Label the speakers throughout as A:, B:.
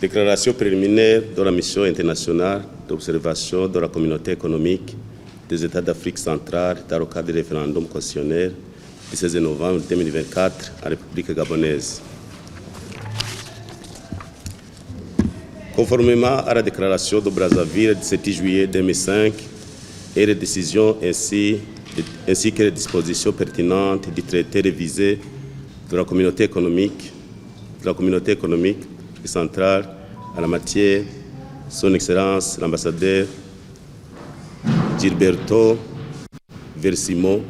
A: Déclaration préliminaire de la mission internationale d'observation de la communauté économique des États d'Afrique centrale dans le cadre du référendum constitutionnel du 16 novembre 2024 en République gabonaise. Conformément à la déclaration de Brazzaville du 7 juillet 2005 et les décisions ainsi que les dispositions pertinentes du traité révisé de la communauté économique centrale en la matière, Son Excellence l'ambassadeur Gilberto Versimo,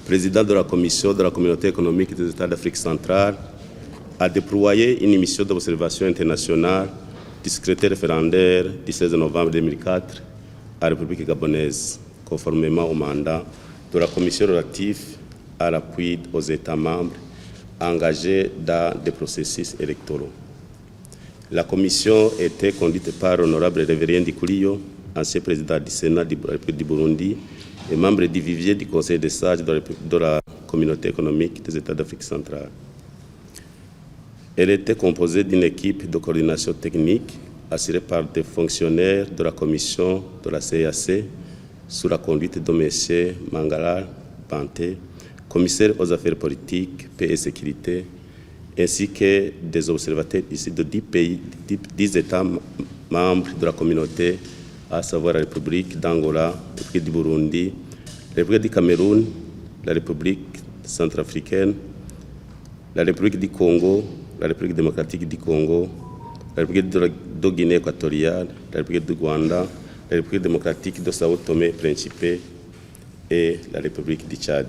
A: président de la Commission de la communauté économique des États d'Afrique centrale, a déployé une mission d'observation internationale du secrétaire référendaire du 16 novembre 2004 à la République gabonaise, conformément au mandat de la Commission relative à l'appui aux États membres engagés dans des processus électoraux. La commission était conduite par l'honorable Révérend Dikuliyo, ancien président du Sénat de la République du Burundi et membre du vivier du Conseil des sages de la communauté économique des États d'Afrique centrale. Elle était composée d'une équipe de coordination technique assurée par des fonctionnaires de la commission de la CAC sous la conduite de M. Mangala Banté, commissaire aux affaires politiques, paix et sécurité, ainsi que des observateurs issus de 10 États membres de la communauté, à savoir la République d'Angola, la République du Burundi, la République du Cameroun, la République centrafricaine, la République du Congo, la République démocratique du Congo, la République de Guinée équatoriale, la République du Rwanda, la République démocratique de Sao Tomé et Principe et la République du Tchad.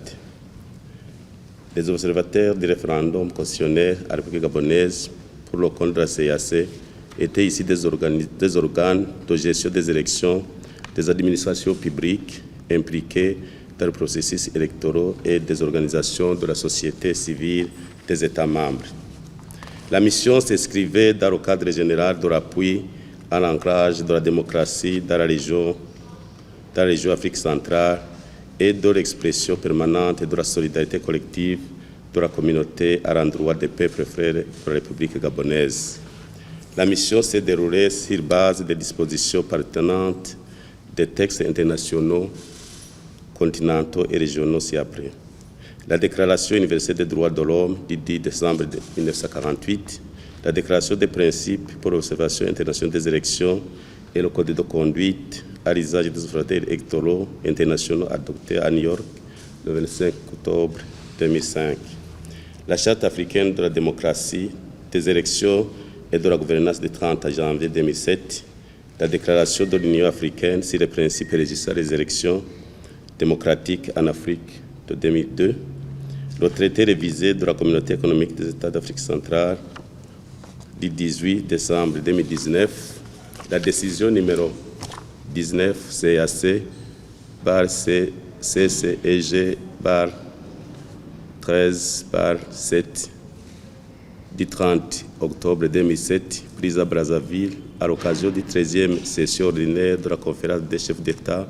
A: Les observateurs du référendum constitutionnel à la République gabonaise pour le compte de la CAC étaient ici des organes de gestion des élections, des administrations publiques impliquées dans le processus électoral et des organisations de la société civile des États membres. La mission s'inscrivait dans le cadre général de l'appui à l'ancrage de la démocratie dans la région Afrique centrale et de l'expression permanente de la solidarité collective de la communauté à l'endroit des peuples frères de la République gabonaise. La mission s'est déroulée sur base des dispositions pertinentes des textes internationaux, continentaux et régionaux ci-après. La Déclaration universelle des droits de l'homme du 10 décembre 1948, la Déclaration des principes pour l'observation internationale des élections et le Code de conduite à l'usage des observateurs électoraux internationaux adoptés à New York le 25 octobre 2005. La Charte africaine de la démocratie, des élections et de la gouvernance du 30 janvier 2007, la Déclaration de l'Union africaine sur les principes régissant les élections démocratiques en Afrique de 2002, le traité révisé de la communauté économique des États d'Afrique centrale du 18 décembre 2019, la décision numéro 19 CAC CCEG 13 7 du 30 octobre 2007, prise à Brazzaville à l'occasion du 13e session ordinaire de la conférence des chefs d'État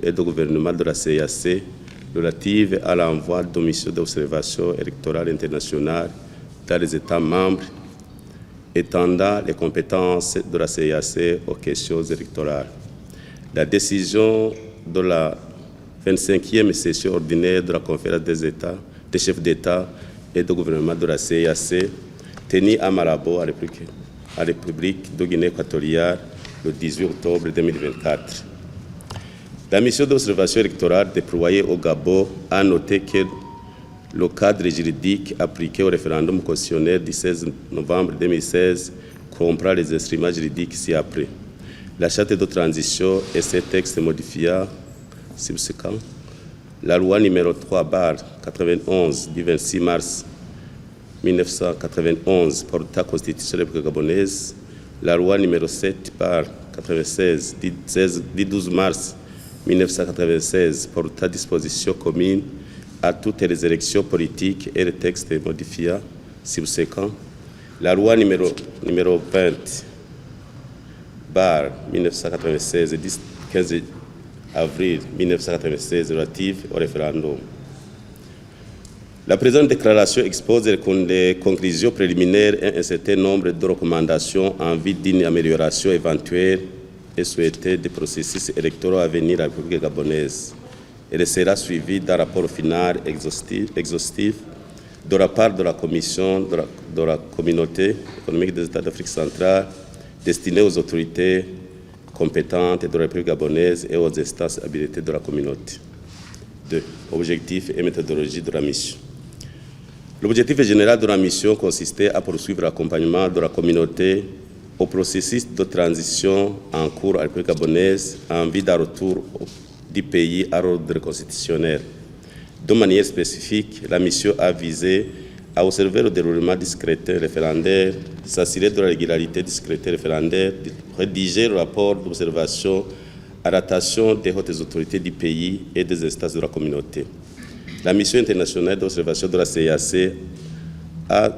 A: et de gouvernement de la CAC relative à l'envoi de missions d'observation électorale internationale dans les États membres, étendant les compétences de la CAC aux questions électorales. La décision de la 25e session ordinaire de la conférence des chefs d'État et de gouvernement de la CAC, tenue à Malabo, à la République de Guinée équatoriale, le 18 octobre 2024. La mission d'observation électorale déployée au Gabon a noté que le cadre juridique appliqué au référendum constitutionnel du 16 novembre 2016 comprend les instruments juridiques ci-après. La charte de transition et ses textes modifiants subséquents, la loi numéro 3/91 du 26 mars 1991 portant constitution de la République gabonaise, la loi numéro 7/96 du 12 mars 1996 portant dispositions communes à toutes les élections politiques et les textes modifiants subséquents, la loi numéro 20/1996 du 15 avril 1996 relative au référendum. La présente déclaration expose les conclusions préliminaires et un certain nombre de recommandations en vue d'une amélioration éventuelle et souhaitée des processus électoraux à venir à la République gabonaise. Elle sera suivie d'un rapport final exhaustif de la part de la Commission de la Communauté économique des États d'Afrique centrale destiné aux autorités compétentes de la République gabonaise et aux instances habilitées de la communauté. 2. Objectifs et méthodologie de la mission. L'objectif général de la mission consistait à poursuivre l'accompagnement de la communauté au processus de transition en cours à la République gabonaise en vue d'un retour du pays à l'ordre constitutionnel. De manière spécifique, la mission a visé à observer le déroulement du scrutin référendaire, s'assurer de la régularité du scrutin référendaire, rédiger le rapport d'observation à l'attention des hautes autorités du pays et des instances de la communauté. La mission internationale d'observation de la CEEAC a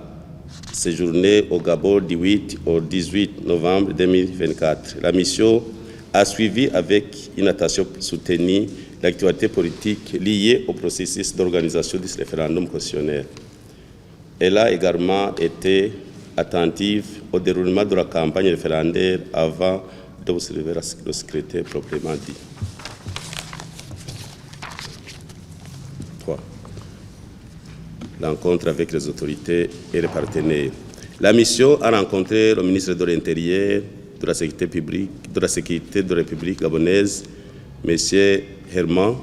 A: séjourné au Gabon du 8 au 18 novembre 2024. La mission a suivi avec une attention soutenue l'actualité politique liée au processus d'organisation du référendum constitutionnel. Elle a également été attentive au déroulement de la campagne référendaire avant d'observer le scrutin proprement dit. 3. L'encontre avec les autorités et les partenaires. La mission a rencontré le ministre de l'Intérieur, de la Sécurité publique, de la Sécurité de la République gabonaise, M. Herman,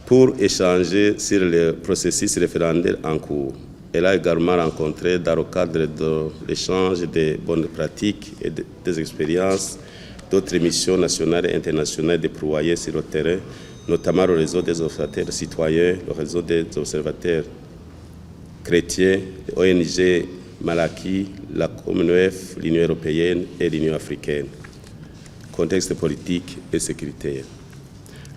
A: pour échanger sur le processus référendaire en cours. Elle a également rencontré, dans le cadre de l'échange des bonnes pratiques et des expériences, d'autres missions nationales et internationales déployées sur le terrain, notamment le réseau des observateurs citoyens, le réseau des observateurs chrétiens, l'ONG Malaki, la Commonwealth, l'Union européenne et l'Union africaine. Contexte politique et sécuritaire.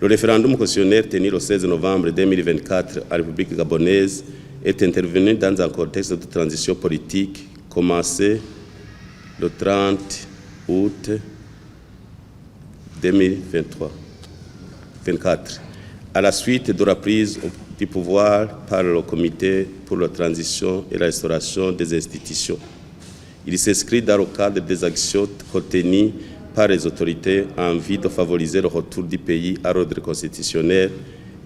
A: Le référendum constitutionnel tenu le 16 novembre 2024 à la République gabonaise est intervenu dans un contexte de transition politique commencé le 30 août 2024, à la suite de la prise du pouvoir par le Comité pour la transition et la restauration des institutions. Il s'inscrit dans le cadre des actions retenues par les autorités en vue de favoriser le retour du pays à l'ordre constitutionnel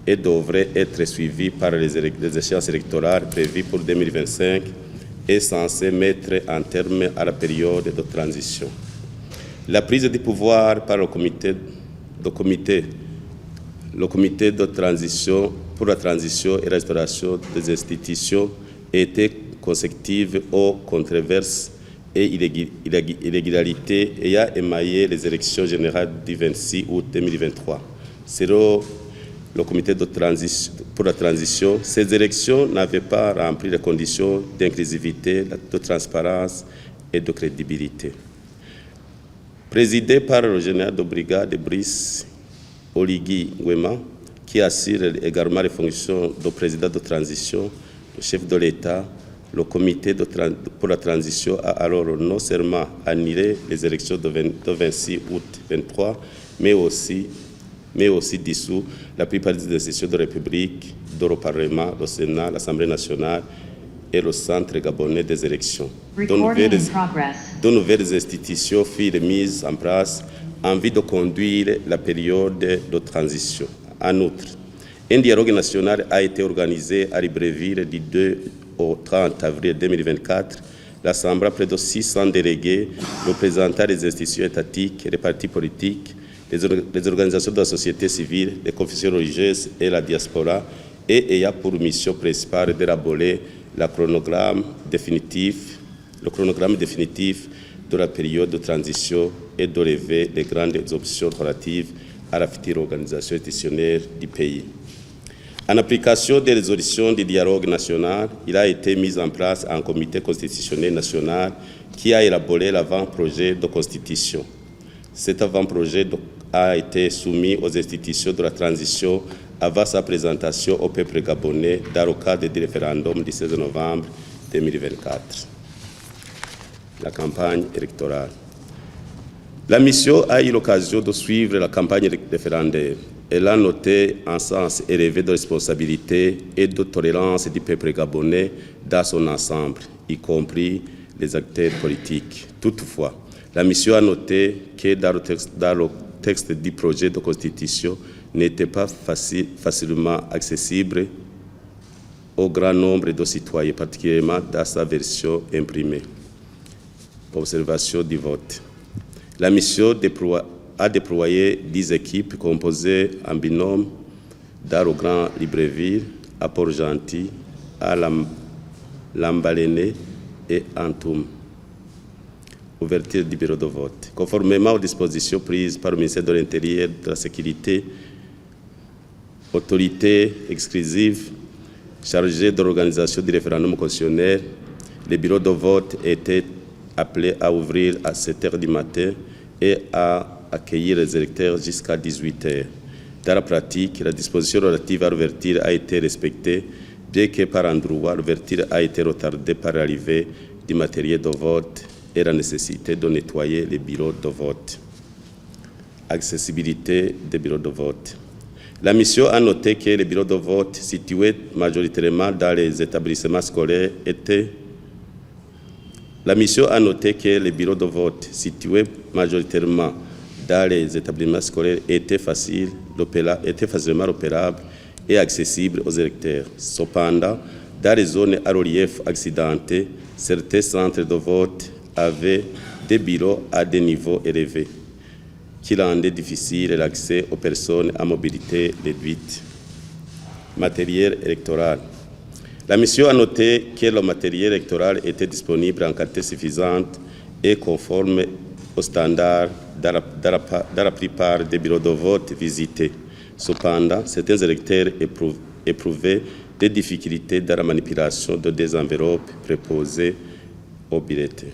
A: et devrait être suivi par les échéances électorales prévues pour 2025 et censées mettre un terme à la période de transition. La prise du pouvoir par le comité de transition pour la transition et la restauration des institutions était consécutive aux controverses et irrégularités ayant émaillé les élections générales du 26 août 2023. Selon le comité de transition pour la transition, ces élections n'avaient pas rempli les conditions d'inclusivité, de transparence et de crédibilité. Présidé par le général de brigade Brice Oligui Nguema, qui assure également les fonctions de président de transition, le chef de l'État, le comité pour la transition a alors non seulement annulé les élections de 26 août 2023, mais aussi dissous la plupart des institutions de la République, le Parlement, le Sénat, l'Assemblée nationale et le Centre gabonais des élections. De nouvelles institutions furent mises en place en vue de conduire la période de transition. En outre, un dialogue national a été organisé à Libreville du 2 au 30 avril 2024. L'Assemblée, près de 600 délégués représentant les institutions étatiques, les partis politiques, les organisations de la société civile, les confessions religieuses et la diaspora, et ayant pour mission principale d'élaborer le chronogramme définitif de la période de transition et de lever les grandes options relatives à la future organisation institutionnelle du pays. En application des résolutions du dialogue national, il a été mis en place un comité constitutionnel national qui a élaboré l'avant-projet de constitution. Cet avant-projet a été soumis aux institutions de la transition avant sa présentation au peuple gabonais dans le cadre du référendum du 16 novembre 2024. La campagne électorale. La mission a eu l'occasion de suivre la campagne référendaire. Elle a noté un sens élevé de responsabilité et de tolérance du peuple gabonais dans son ensemble, y compris les acteurs politiques. Toutefois, la mission a noté que dans le texte du projet de constitution n'était pas facilement accessible au grand nombre de citoyens, particulièrement dans sa version imprimée. Observation du vote. La mission a déployé 10 équipes composées en binôme dans le Grand Libreville, à Port-Gentil, à Lambaléné et Antoum. Ouverture du bureau de vote. Conformément aux dispositions prises par le ministère de l'Intérieur et de la Sécurité, autorité exclusive chargée de l'organisation du référendum constitutionnel, les bureaux de vote étaient appelés à ouvrir à 7 h du matin et à accueillir les électeurs jusqu'à 18 h. Dans la pratique, la disposition relative à l'ouverture a été respectée, bien que par endroits, l'ouverture a été retardée par l'arrivée du matériel de vote et la nécessité de nettoyer les bureaux de vote. Accessibilité des bureaux de vote. La mission a noté que les bureaux de vote situés majoritairement dans les établissements scolaires étaient La mission a noté que les bureaux de vote situés majoritairement dans les établissements scolaires étaient facilement opérables et accessibles aux électeurs. Cependant, dans les zones à relief accidenté, certains centres de vote avaient des bureaux à des niveaux élevés, qui rendaient difficile l'accès aux personnes à mobilité réduite. Matériel électoral. La mission a noté que le matériel électoral était disponible en quantité suffisante et conforme aux standards dans la plupart des bureaux de vote visités. Cependant, certains électeurs éprouvaient des difficultés dans la manipulation de des enveloppes préposées aux bulletins.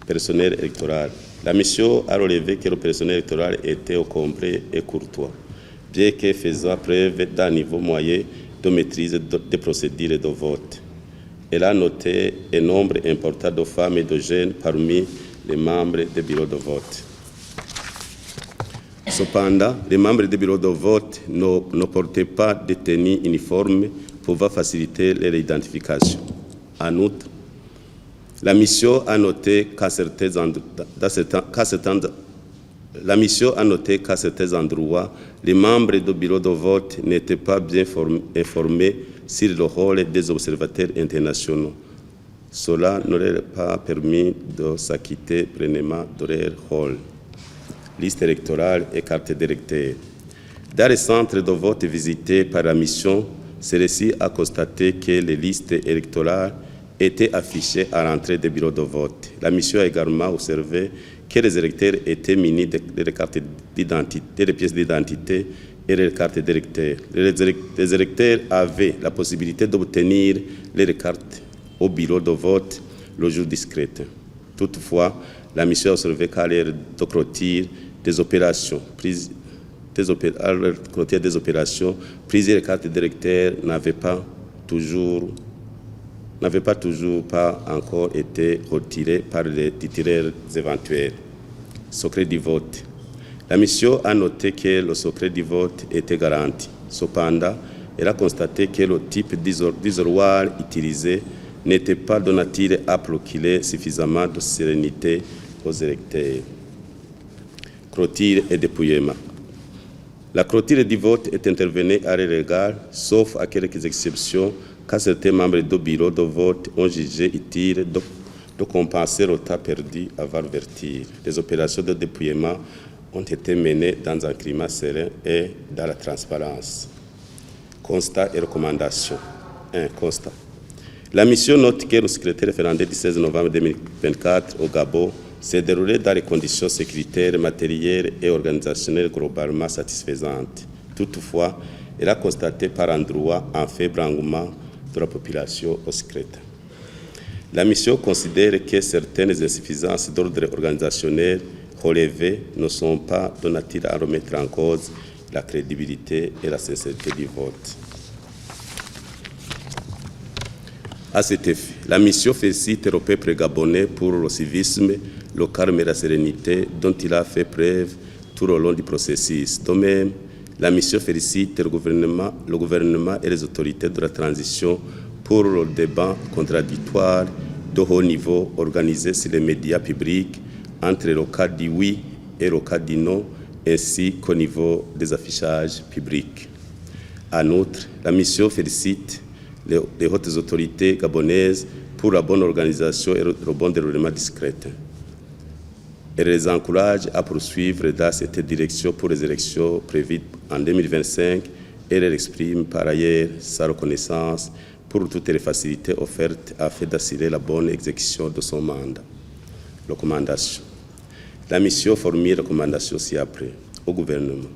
A: Personnel électoral. La mission a relevé que le personnel électoral était au complet et courtois, bien que faisant preuve d'un niveau moyen de maîtrise des procédures de vote. Elle a noté un nombre important de femmes et de jeunes parmi les membres des bureaux de vote. Cependant, les membres des bureaux de vote ne portaient pas de tenue uniforme pouvant faciliter leur identification. En outre, la mission a noté qu'à certains endroits, les membres du bureau de vote n'étaient pas bien informés sur le rôle des observateurs internationaux. Cela ne leur a pas permis de s'acquitter pleinement de leur rôle. Liste électorale et carte d'électeur. Dans les centres de vote visités par la mission, celle-ci a constaté que les listes électorales étaient affichées à l'entrée des bureaux de vote. La mission a également observé que les électeurs étaient munis de cartes d'identité, de pièces d'identité et de cartes d'électeurs. Les électeurs avaient la possibilité d'obtenir les cartes au bureau de vote le jour du scrutin. Toutefois, la mission a observé qu'à l'heure de clôture des opérations, plusieurs cartes d'électeurs n'avaient pas encore été retirées par les titulaires éventuels. Secret du vote. La mission a noté que le secret du vote était garanti. Cependant, elle a constaté que le type d'isoloir utilisé n'était pas de nature à procurer suffisamment de sérénité aux électeurs. Clôture et dépouillement. La clôture du vote est intervenue à l'heure égale, sauf à quelques exceptions, quand certains membres du bureau de vote ont jugé utile de compenser le temps perdu avant l'ouverture. Les opérations de dépouillement ont été menées dans un climat serein et dans la transparence. Constat et recommandations. 1. Constat. La mission note que le secrétaire référendaire du 16 novembre 2024 au Gabon s'est déroulé dans les conditions sécuritaires, matérielles et organisationnelles globalement satisfaisantes. Toutefois, elle a constaté par endroits un faible engouement de la population au scrutin. La mission considère que certaines insuffisances d'ordre organisationnel relevées ne sont pas de nature à remettre en cause la crédibilité et la sincérité du vote. À cet effet, la mission félicite le peuple gabonais pour le civisme, le calme et la sérénité dont il a fait preuve tout au long du processus. De même, la mission félicite le gouvernement et les autorités de la transition pour le débat contradictoire de haut niveau organisé sur les médias publics entre le cas du oui et le cas du non, ainsi qu'au niveau des affichages publics. En outre, la mission félicite les hautes autorités gabonaises pour la bonne organisation et le bon déroulement du scrutin. Elle les encourage à poursuivre dans cette direction pour les élections prévues en 2025 et elle exprime par ailleurs sa reconnaissance pour toutes les facilités offertes afin d'assurer la bonne exécution de son mandat. Recommandation. La mission formule recommandation ci-après au gouvernement.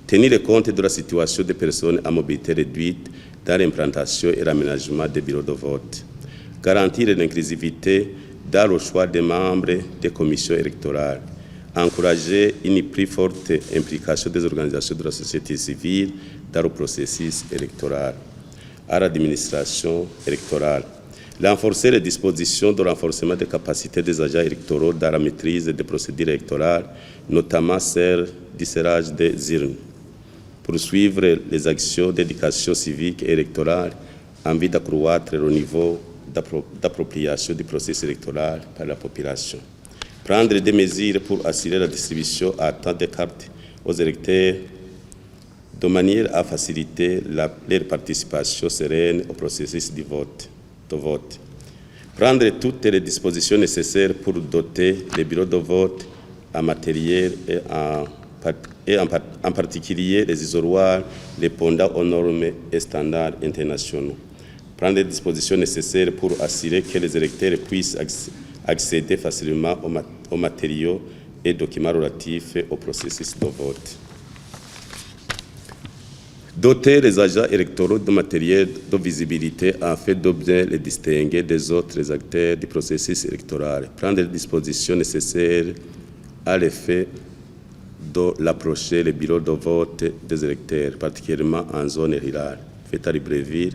A: Tenir compte de la situation des personnes à mobilité réduite dans l'implantation et l'aménagement des bureaux de vote. Garantir l'inclusivité dans le choix des membres des commissions électorales. Encourager une plus forte implication des organisations de la société civile dans le processus électoral. À l'administration électorale. Renforcer les dispositions de renforcement des capacités des agents électoraux dans la maîtrise des procédures électorales, notamment celle du serrage des urnes. Poursuivre les actions d'éducation civique et électorale en vue d'accroître le niveau d'appropriation du processus électoral par la population. Prendre des mesures pour assurer la distribution à temps de cartes aux électeurs de manière à faciliter leur participation sereine au processus de vote. Prendre toutes les dispositions nécessaires pour doter les bureaux de vote en matériel et en particulier les isoloirs répondant aux normes et standards internationaux. Prendre les dispositions nécessaires pour assurer que les électeurs puissent accéder facilement aux matériaux et documents relatifs au processus de vote. Doter les agents électoraux de matériel de visibilité afin de bien les distinguer des autres acteurs du processus électoral. Prendre les dispositions nécessaires à l'effet de l'approcher les bureaux de vote des électeurs, particulièrement en zone rurale. Fait à Libreville,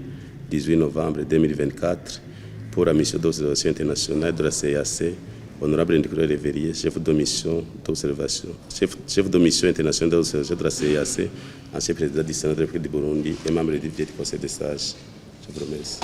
A: 18 novembre 2024, pour la mission d'observation internationale de la CAC, Honorable Nicolas Léverier, chef de mission internationale d'observation de la CAC, ancien président du Sénat de la République du Burundi et membre du Conseil des sages. Je vous remercie.